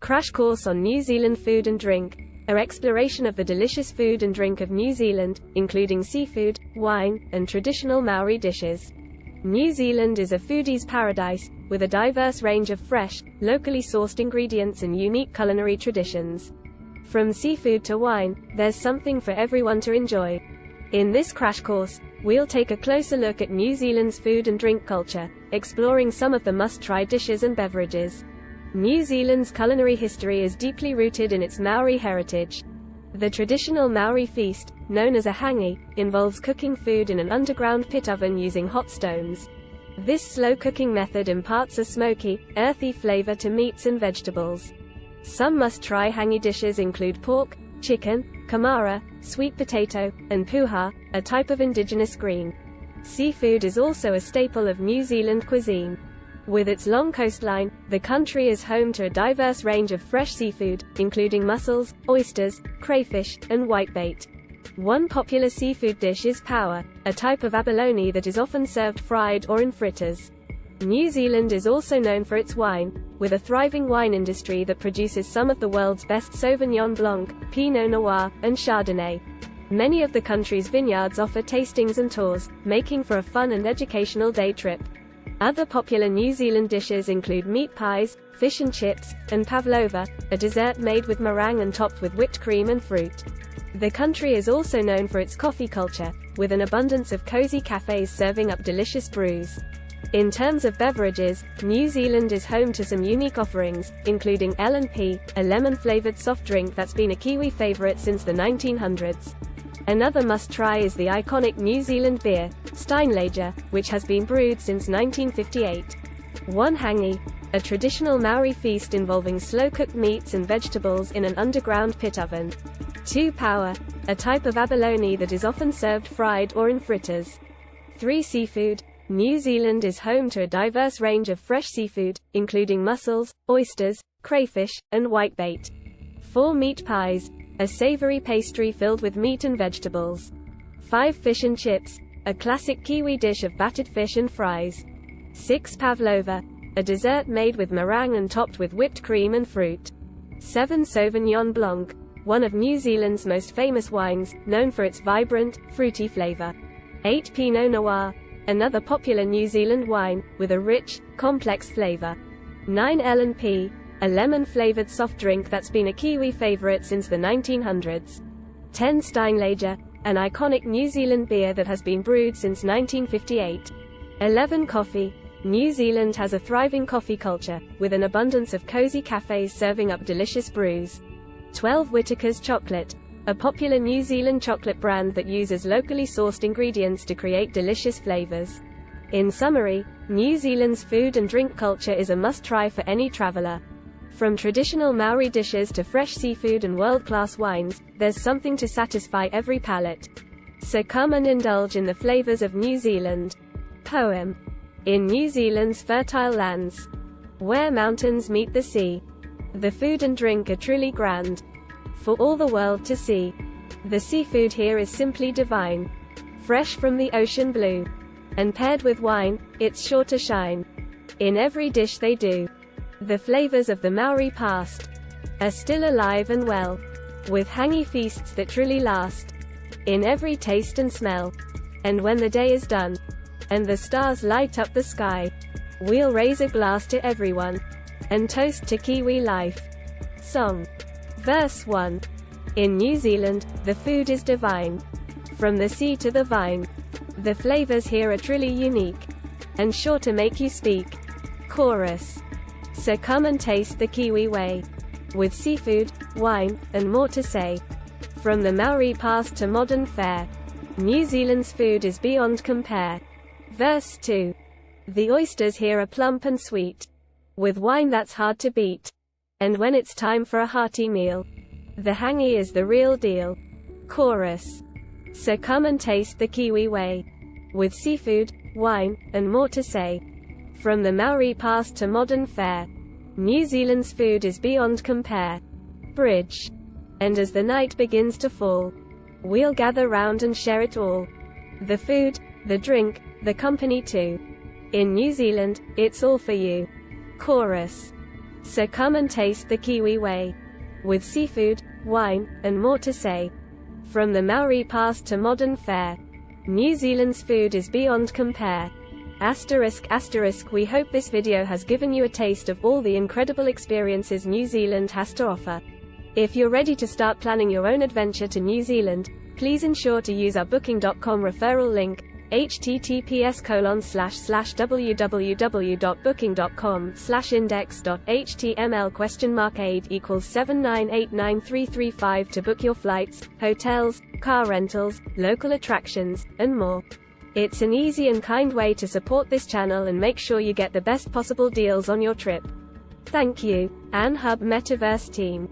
Crash course on New Zealand food and drink. Our exploration of the delicious food and drink of New Zealand, including seafood, wine, and traditional Maori dishes. New Zealand is a foodie's paradise, with a diverse range of fresh, locally sourced ingredients and unique culinary traditions. From seafood to wine, there's something for everyone to enjoy. In this crash course, we'll take a closer look at New Zealand's food and drink culture, exploring some of the must-try dishes and beverages. New Zealand's culinary history is deeply rooted in its Maori heritage. The traditional Maori feast, known as a hangi, involves cooking food in an underground pit oven using hot stones. This slow cooking method imparts a smoky, earthy flavor to meats and vegetables. Some must-try hangi dishes include pork, chicken, kumara, sweet potato, and puha, a type of indigenous green. Seafood is also a staple of New Zealand cuisine. With its long coastline, the country is home to a diverse range of fresh seafood, including mussels, oysters, crayfish, and whitebait. One popular seafood dish is puha, a type of abalone that is often served fried or in fritters. New Zealand is also known for its wine, with a thriving wine industry that produces some of the world's best Sauvignon Blanc, Pinot Noir, and Chardonnay. Many of the country's vineyards offer tastings and tours, making for a fun and educational day trip. Other popular New Zealand dishes include meat pies, fish and chips, and pavlova, a dessert made with meringue and topped with whipped cream and fruit. The country is also known for its coffee culture, with an abundance of cozy cafes serving up delicious brews. In terms of beverages, New Zealand is home to some unique offerings, including L&P, a lemon-flavored soft drink that's been a Kiwi favorite since the 1900s. Another must-try is the iconic New Zealand beer, Steinlager, which has been brewed since 1958. One hangi, a traditional Maori feast involving slow-cooked meats and vegetables in an underground pit oven. Two puha, a type of abalone that is often served fried or in fritters. Three seafood. New Zealand is home to a diverse range of fresh seafood, including mussels, oysters, crayfish, and whitebait. Four meat pies, a savory pastry filled with meat and vegetables. 5 fish and chips, a classic Kiwi dish of battered fish and fries. 6 pavlova, a dessert made with meringue and topped with whipped cream and fruit. 7 Sauvignon Blanc, one of New Zealand's most famous wines, known for its vibrant, fruity flavor. 8 Pinot Noir, another popular New Zealand wine, with a rich, complex flavor. 9 L&P, a lemon-flavored soft drink that's been a Kiwi favorite since the 1900s. 10 Steinlager, an iconic New Zealand beer that has been brewed since 1958. 11 Coffee. New Zealand has a thriving coffee culture, with an abundance of cozy cafes serving up delicious brews. 12 Whittaker's Chocolate, a popular New Zealand chocolate brand that uses locally sourced ingredients to create delicious flavors. In summary, New Zealand's food and drink culture is a must-try for any traveler. From traditional Maori dishes to fresh seafood and world-class wines, there's something to satisfy every palate. So come and indulge in the flavors of New Zealand. Poem. In New Zealand's fertile lands, where mountains meet the sea, the food and drink are truly grand, for all the world to see. The seafood here is simply divine, fresh from the ocean blue, and paired with wine, it's sure to shine. In every dish they do. The flavors of the Maori past are still alive and well, with hangi feasts that truly last, in every taste and smell. And when the day is done, and the stars light up the sky, we'll raise a glass to everyone, and toast to Kiwi life. Song. Verse 1. In New Zealand, the food is divine. From the sea to the vine, the flavors here are truly unique, and sure to make you speak. Chorus. So come and taste the Kiwi way, with seafood, wine, and more to say. From the Maori past to modern fare, New Zealand's food is beyond compare. Verse 2. The oysters here are plump and sweet, with wine that's hard to beat. And when it's time for a hearty meal, the hangi is the real deal. Chorus. So come and taste the Kiwi way, with seafood, wine, and more to say. From the Maori past to modern fare, New Zealand's food is beyond compare. Bridge. And as the night begins to fall, we'll gather round and share it all. The food, the drink, the company too. In New Zealand, it's all for you. Chorus. So come and taste the Kiwi way. With seafood, wine, and more to say. From the Maori past to modern fare, New Zealand's food is beyond compare. ***, we hope this video has given you a taste of all the incredible experiences New Zealand has to offer. If you're ready to start planning your own adventure to New Zealand, please ensure to use our booking.com referral link, https://www.booking.com/index.html?aid equals 7989335 to book your flights, hotels, car rentals, local attractions, and more. It's an easy and kind way to support this channel and make sure you get the best possible deals on your trip. Thank you, Hub Metaverse team.